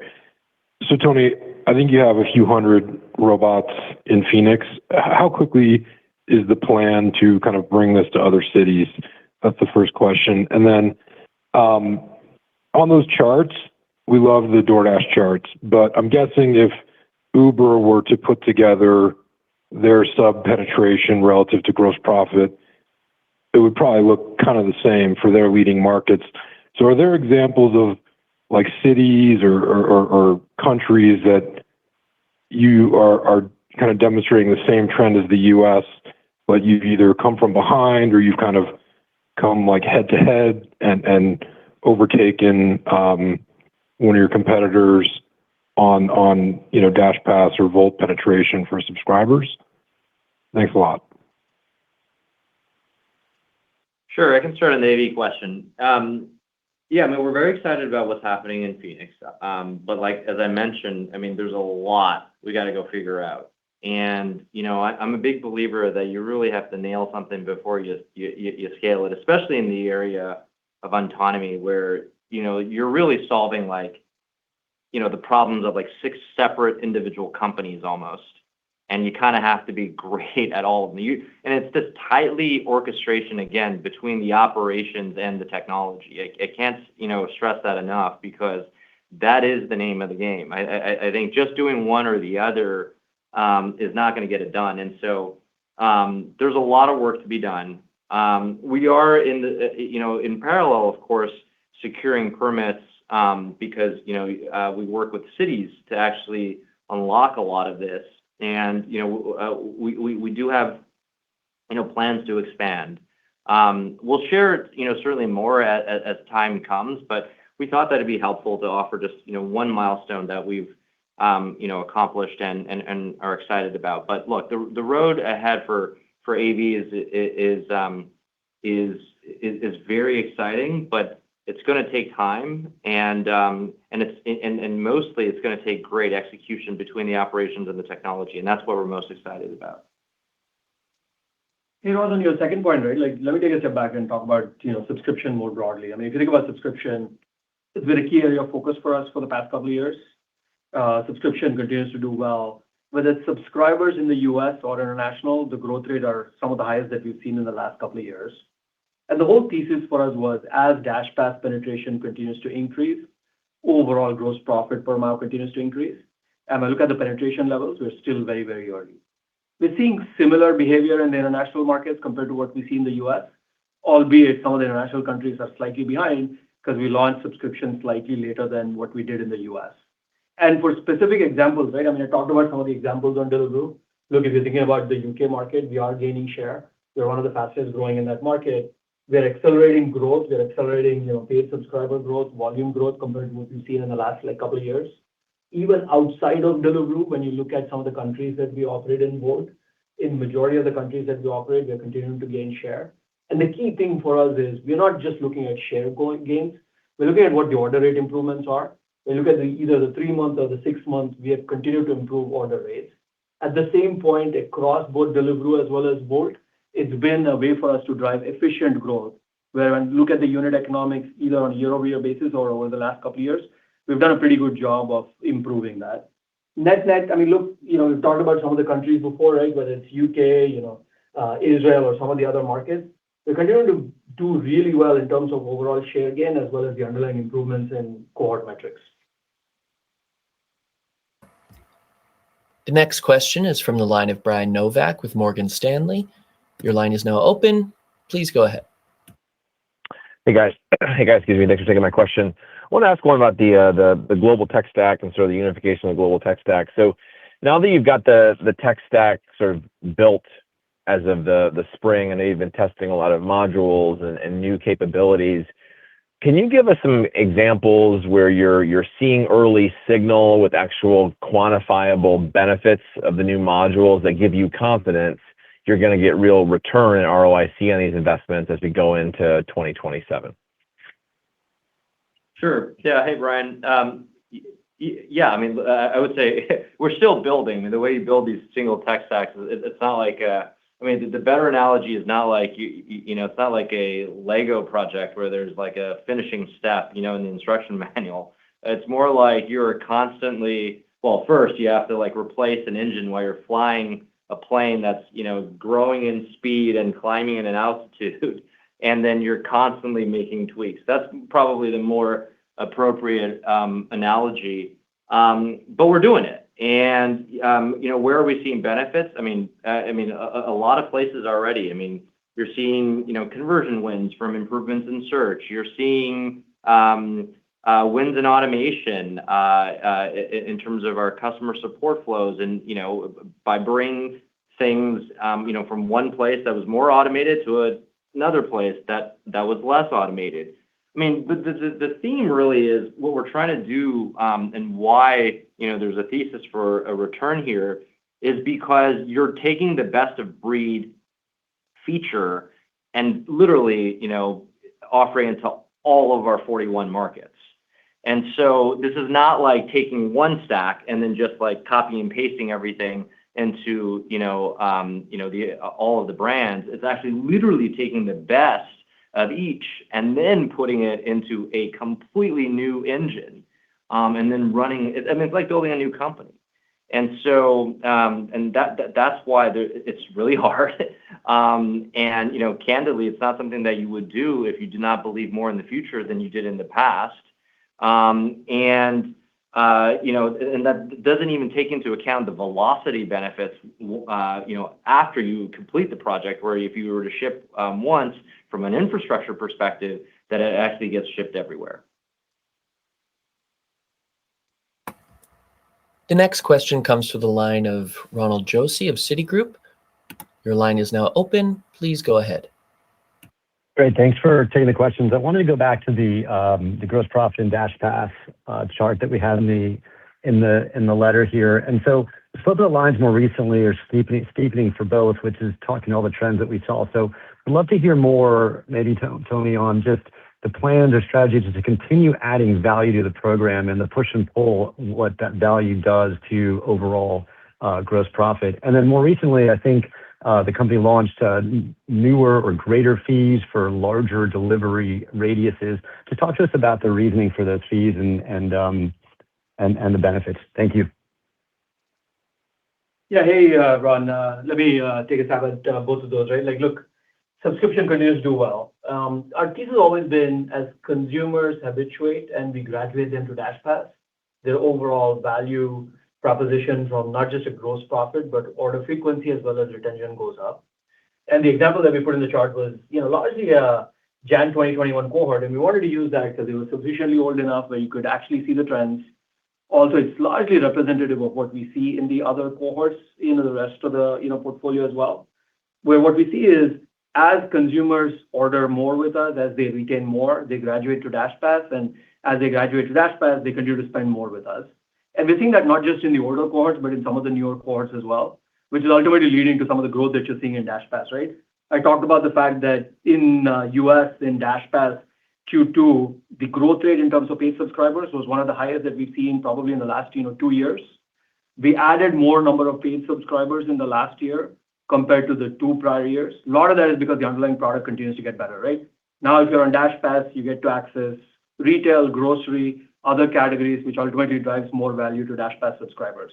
So Tony, I think you have a few hundred robots in Phoenix. How quickly is the plan to kind of bring this to other cities? That's the first question. And then on those charts, we love the DoorDash charts, but I'm guessing if Uber were to put together their sub-penetration relative to gross profit, it would probably look kind of the same for their leading markets. So are there examples of like cities or countries that you are kind of demonstrating the same trend as the US, but you've either come from behind or you've kind of come like head to head and overtaken one of your competitors on DashPass or Volt penetration for subscribers? Thanks a lot. Sure, I can start on the AV question. We're very excited about what's happening in Phoenix. But like as I mentioned, there's a lot we got to go figure out. And I'm a big believer that you really have to nail something before you scale it, especially in the area of autonomy, where you're really solving the problems of 6 separate individual companies almost. And you kind of have to be great at all of them. And it's this tightly orchestration, again, between the operations and the technology. I can't stress that enough, because that is the name of the game. I think just doing one or the other is not going to get it done. And so there's a lot of work to be done. We are in parallel, of course, securing permits because we work with cities to actually unlock a lot of this. And we do have plans to expand. We'll share certainly more as time comes, but we thought that it'd be helpful to offer just one milestone that we've accomplished and are excited about. But look, the road ahead for AV is very exciting, but it's going to take time, and mostly it's going to take great execution between the operations and the technology, and that's what we're most excited about. Hey, Ross, on your second point, right? Let me take a step back and talk about subscription more broadly. If you think about subscription, it's been a key area of focus for us for the past couple of years. Subscription continues to do well. Whether it's subscribers in the US or international, the growth rate are some of the highest that we've seen in the last couple of years. And the whole thesis for us was, as DashPass penetration continues to increase, overall gross profit per mile continues to increase. And when I look at the penetration levels, we're still very, very early. We're seeing similar behavior in the international markets compared to what we see in the U.S., albeit some of the international countries are slightly behind because we launched subscriptions slightly later than what we did in the U.S. And for specific examples, right? I mean, I talked about some of the examples on Deliveroo. Look, if you're thinking about the U.K. market, we are gaining share. We're one of the fastest growing in that market. We're accelerating growth. We're accelerating, paid subscriber growth, volume growth compared to what we've seen in the last couple of years. Even outside of Deliveroo, when you look at some of the countries that we operate in Volt, in majority of the countries that we operate, we're continuing to gain share. And the key thing for us is we're not just looking at share gains. We're looking at what the order rate improvements are. We look at either the 3 months or the 6 months, we have continued to improve order rates. At the same point, across both Deliveroo as well as Volt, it's been a way for us to drive efficient growth, where when you look at the unit economics, either on a year-over-year basis or over the last couple of years, we've done a pretty good job of improving that. Net, I mean, look, we've talked about some of the countries before, right? Whether it's U.K., Israel, or some of the other markets. We're continuing to do really well in terms of overall share gain as well as the underlying improvements in cohort metrics. The next question is from the line of Brian Novak with Morgan Stanley. Your line is now open. Please go ahead. Hey guys, excuse me. Thanks for taking my question. I want to ask one about the global tech stack and sort of the unification of the global tech stack. So now that you've got the tech stack sort of built as of the spring, and you've been testing a lot of modules and new capabilities, can you give us some examples where you're seeing early signal with actual quantifiable benefits of the new modules that give you confidence you're going to get real return and ROIC on these investments as we go into 2027? Sure. Yeah. Hey, Brian. Yeah, I mean, I would say we're still building. I mean, the way you build these single tech stacks, it's not like I mean, the better analogy is not like it's not like a Lego project where there's like a finishing step, in the instruction manual. It's more like you're constantly, well, first you have to like replace an engine while you're flying a plane that's, growing in speed and climbing in an altitude, and then you're constantly making tweaks. That's probably the more appropriate analogy. But we're doing it. And, where are we seeing benefits? I mean, a lot of places already. I mean, you're seeing, conversion wins from improvements in search. You're seeing wins in automation in terms of our customer support flows. And, by bringing things, from one place that was more automated to another place that was less automated. I mean, the theme really is what we're trying to do, and why, there's a thesis for a return here is because you're taking the best of breed feature and literally, offering it to all of our 41 markets. And so this is not like taking one stack and then just like copy and pasting everything into, all of the brands. It's actually literally taking the best of each and then putting it into a completely new engine, and then running it. I mean, it's like building a new company. And so, and that's why it's really hard. And, candidly, it's not something that you would do if you do not believe more in the future than you did in the past. And that doesn't even take into account the velocity benefits, after you complete the project, where if you were to ship once from an infrastructure perspective, that it actually gets shipped everywhere. The next question comes to the line of Ronald Josie of Citigroup. Your line is now open. Please go ahead. Great. Thanks for taking the questions. I wanted to go back to the gross profit and DashPass chart that we had in the letter here. And so flipping the lines more recently or steepening for both, which is talking all the trends that we saw. So I'd love to hear more, maybe Tony, on just the plans or strategies to continue adding value to the program and the push and pull, what that value does to overall gross profit. And then more recently, I think the company launched newer or greater fees for larger delivery radiuses. Just talk to us about the reasoning for those fees and the benefits. Thank you. Yeah. Hey, Ron. Let me take a stab at both of those, right? Like, look, subscription continues to do well. Our thesis has always been as consumers habituate and we graduate them to DashPass, their overall value proposition from not just a gross profit, but order frequency as well as retention goes up. And the example that we put in the chart was, largely a Jan 2021 cohort, and we wanted to use that because it was sufficiently old enough where you could actually see the trends. Also, it's largely representative of what we see in the other cohorts, the rest of the portfolio as well, where what we see is as consumers order more with us, as they retain more, they graduate to DashPass, and as they graduate to DashPass, they continue to spend more with us. And we're seeing that not just in the older cohorts, but in some of the newer cohorts as well, which is ultimately leading to some of the growth that you're seeing in DashPass, right? I talked about the fact that in US, in DashPass Q2, the growth rate in terms of paid subscribers was one of the highest that we've seen probably in the last 2 years. We added more number of paid subscribers in the last year compared to the 2 prior years. A lot of that is because the underlying product continues to get better, right? Now, if you're on DashPass, you get to access retail, grocery, other categories, which ultimately drives more value to DashPass subscribers.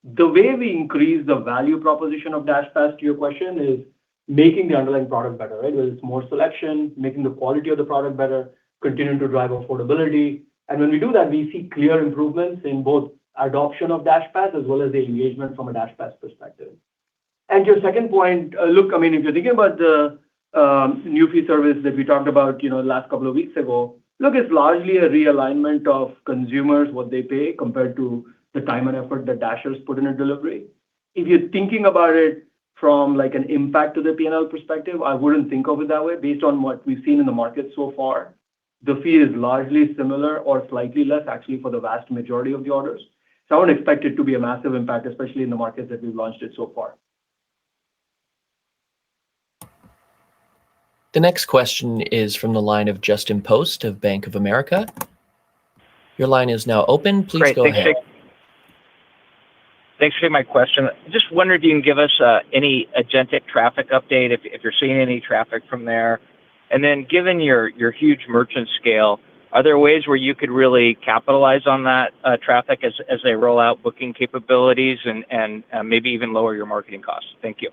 The way we increase the value proposition of DashPass, to your question, is making the underlying product better, right? Whether it's more selection, making the quality of the product better, continuing to drive affordability. And when we do that, we see clear improvements in both adoption of DashPass as well as the engagement from a DashPass perspective. And your second point, look, if you're thinking about the new fee service that we talked about, the last couple of weeks ago, look, it's largely a realignment of consumers, what they pay compared to the time and effort that Dashers put in a delivery. If you're thinking about it from like an impact to the P&L perspective, I wouldn't think of it that way. Based on what we've seen in the market so far, the fee is largely similar or slightly less actually for the vast majority of the orders. So I wouldn't expect it to be a massive impact, especially in the markets that we've launched it so far. The next question is from the line of Justin Post of Bank of America. Your line is now open. Please go ahead. Thanks for taking my question. Just wondered if you can give us any agentic traffic update, if you're seeing any traffic from there. And then given your huge merchant scale, are there ways where you could really capitalize on that traffic as they roll out booking capabilities and maybe even lower your marketing costs? Thank you.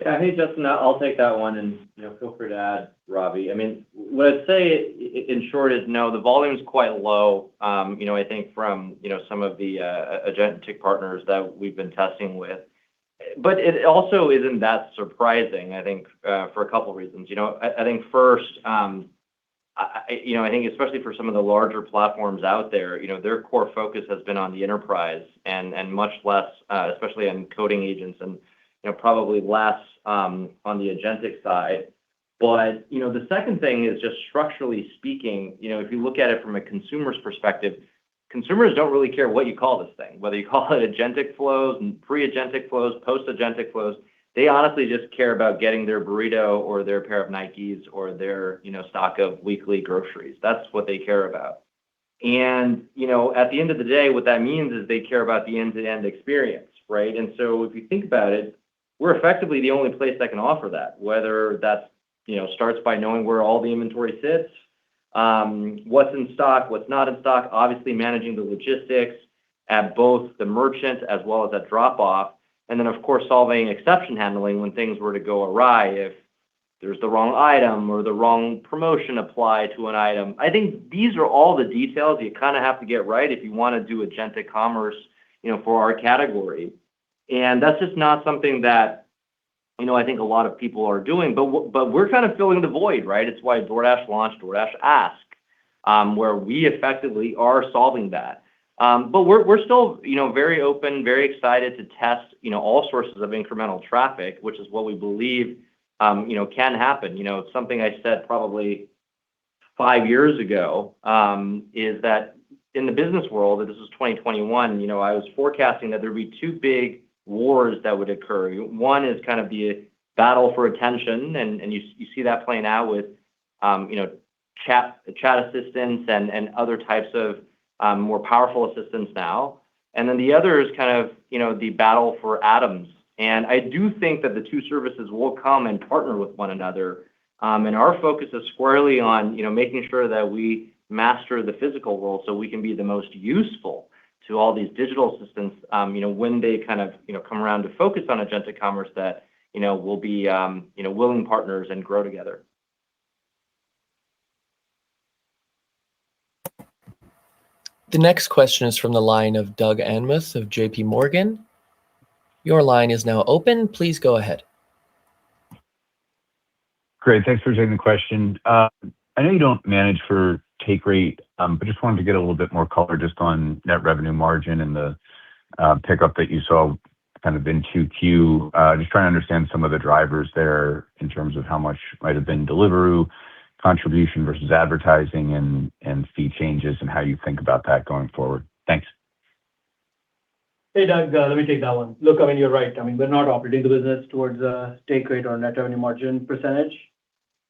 Yeah, hey Justin, I'll take that one, and feel free to add, Robbie. What I'd say in short is no, the volume's quite low. I think from some of the agentic partners that we've been testing with, but it also isn't that surprising. I think for a couple reasons. I think first, I think especially for some of the larger platforms out there, their core focus has been on the enterprise and much less, especially on coding agents and probably less on the agentic side. But the second thing is just structurally speaking, if you look at it from a consumer's perspective, consumers don't really care what you call this thing, whether you call it agentic flows, pre-agentic flows, post-agentic flows. They honestly just care about getting their burrito or their pair of Nikes or their stock of weekly groceries. That's what they care about. And at the end of the day, what that means is they care about the end-to-end experience, right? And so if you think about it, we're effectively the only place that can offer that, whether that's starts by knowing where all the inventory sits, what's in stock, what's not in stock, obviously managing the logistics at both the merchant as well as at drop-off, and then of course solving exception handling when things were to go awry, if there's the wrong item or the wrong promotion applied to an item. I think these are all the details you kind of have to get right if you want to do agentic commerce, for our category. And that's just not something that I think a lot of people are doing, but we're kind of filling the void, right? It's why DoorDash launched DoorDash Ask, where we effectively are solving that. But we're still, very open, very excited to test, all sources of incremental traffic, which is what we believe, can happen. Something I said probably 5 years ago, is that in the business world, and this is 2021, I was forecasting that there'd be 2 big wars that would occur. One is kind of the battle for attention, and you see that playing out with, chat assistants and other types of more powerful assistants now. And then the other is kind of, the battle for atoms. And I do think that the 2 services will come and partner with one another. And our focus is squarely on, making sure that we master the physical world so we can be the most useful to all these digital assistants, when they kind of, come around to focus on agentic commerce, that, we'll be, willing partners and grow together. The next question is from the line of Doug Anmuth of JP Morgan. Your line is now open. Please go ahead. Great. Thanks for taking the question. I know you don't manage for take rate, but just wanted to get a little bit more color just on net revenue margin and the pickup that you saw kind of in 2Q. Just trying to understand some of the drivers there in terms of how much might have been Deliveroo contribution versus advertising and fee changes and how you think about that going forward. Thanks. Hey, Doug, let me take that one. Look, you're right. We're not operating the business towards a take rate or net revenue margin percentage.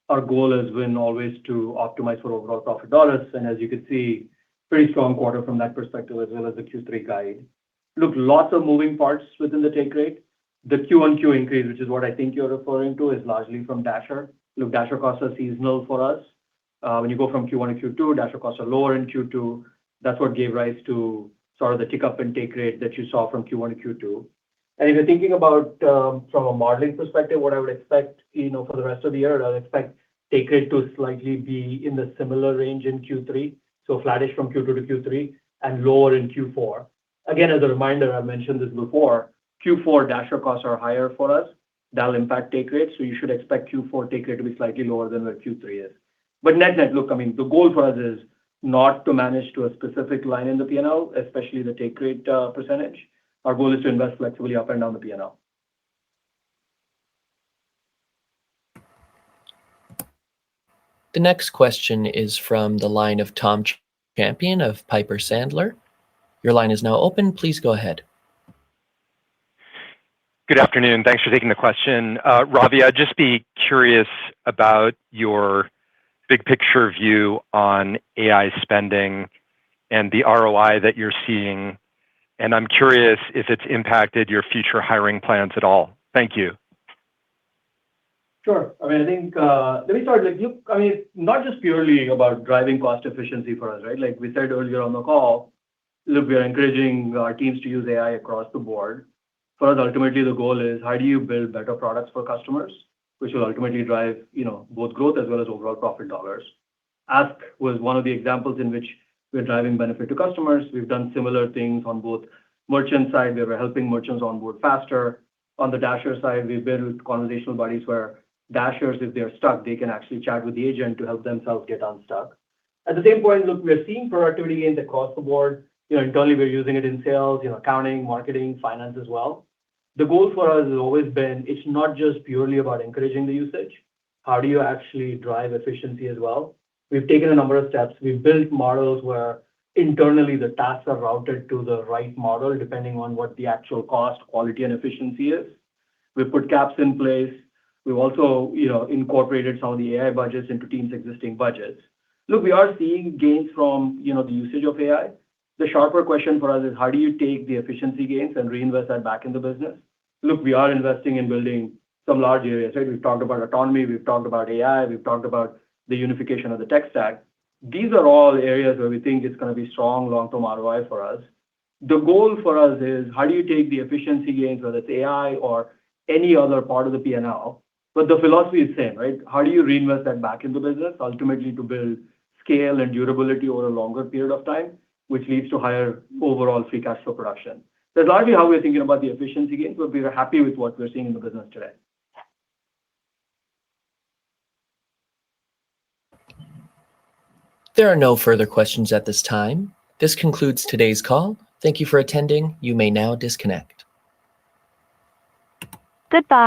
Our goal has been always to optimize for overall profit dollars. And as you can see, pretty strong quarter from that perspective as well as the Q3 guide. Look, lots of moving parts within the take rate. The Q1Q increase, which is what I think you're referring to, is largely from Dasher. Look, Dasher costs are seasonal for us. When you go from Q1 to Q2, Dasher costs are lower in Q2. That's what gave rise to sort of the tick up in take rate that you saw from Q1 to Q2. And if you're thinking about from a modeling perspective, what I would expect, for the rest of the year, I would expect take rate to slightly be in the similar range in Q3, so flattish from Q2 to Q3, and lower in Q4. Again, as a reminder, I've mentioned this before, Q4 Dasher costs are higher for us. That'll impact take rate, so you should expect Q4 take rate to be slightly lower than where Q3 is. But net, look, the goal for us is not to manage to a specific line in the P&L, especially the take rate percentage. Our goal is to invest flexibly up and down the P&L. The next question is from the line of Tom Champion of Piper Sandler. Your line is now open. Please go ahead. Good afternoon. Thanks for taking the question. Ravi, I'd just be curious about your big picture view on AI spending and the ROI that you're seeing. And I'm curious if it's impacted your future hiring plans at all. Thank you. Sure. I think, let me start. Look, not just purely about driving cost efficiency for us, right? Like we said earlier on the call, look, we are encouraging our teams to use AI across the board. For us, ultimately, the goal is how do you build better products for customers, which will ultimately drive, both growth as well as overall profit dollars. Ask was one of the examples in which we're driving benefit to customers. We've done similar things on both merchant side, where we're helping merchants onboard faster. On the Dasher side, we've built conversational buddies where Dashers, if they're stuck, they can actually chat with the agent to help themselves get unstuck. At the same point, look, we're seeing productivity gains across the board. Internally, we're using it in sales, accounting, marketing, finance as well. The goal for us has always been, it's not just purely about encouraging the usage. How do you actually drive efficiency as well? We've taken a number of steps. We've built models where internally the tasks are routed to the right model, depending on what the actual cost, quality, and efficiency is. We've put caps in place. We've also, incorporated some of the AI budgets into teams' existing budgets. Look, we are seeing gains from, the usage of AI. The sharper question for us is how do you take the efficiency gains and reinvest that back in the business? Look, we are investing in building some large areas, right? We've talked about autonomy, we've talked about AI, we've talked about the unification of the tech stack. These are all areas where we think it's going to be strong long-term ROI for us. The goal for us is how do you take the efficiency gains, whether it's AI or any other part of the P&L, but the philosophy is the same, right? How do you reinvest that back in the business, ultimately to build scale and durability over a longer period of time, which leads to higher overall free cash flow production. That's largely how we're thinking about the efficiency gains, but we're happy with what we're seeing in the business today. There are no further questions at this time. This concludes today's call. Thank you for attending. You may now disconnect. Goodbye.